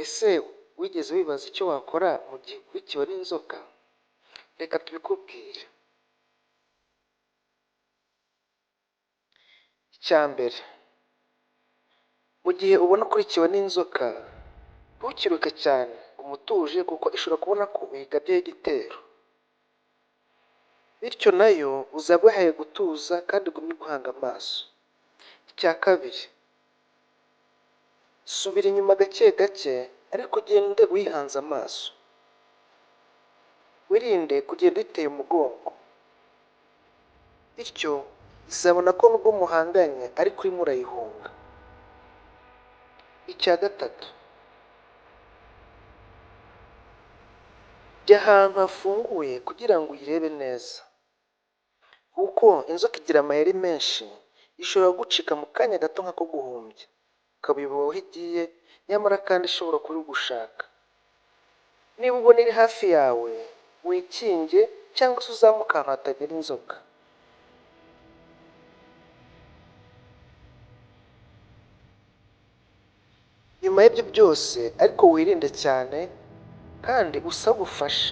Ese wigeze wibaza icyo wakora mu gihe ukurikiwe n'inzoka? Reka tubikubwire. Icya mbere, mu gihe ubona ukurikiwe n'inzoka, ntukiruke cyane, guma utuje kuko ishobora kubona ko uyigabyeho igitero, bityo nayo uzaba wihaye gutuza kandi ugumye guhanga amaso. Icya kabiri, subira inyuma gake gake ariko ugende wihanze amaso, wirinde kugenda uyiteye umugongo, bityo izabona ko nubwo muhanganye ariko urimo urayihunga. Icya gatatu, jya ahantu hafunguye kugira ngo uyirebe neza, kuko inzoka igira amayeri menshi, ishobora kugucika mu kanya gato nk'ako guhumbya, ukayoberwa aho igiye, nyamara kandi ishobora kuba iri gushaka. Niba ubona iri hafi yawe, wikinge cyangwa se uzamuke ahantu hatagera inzoka. Nyuma y'ibyo byose ariko wirinde cyane kandi usabe ubufasha.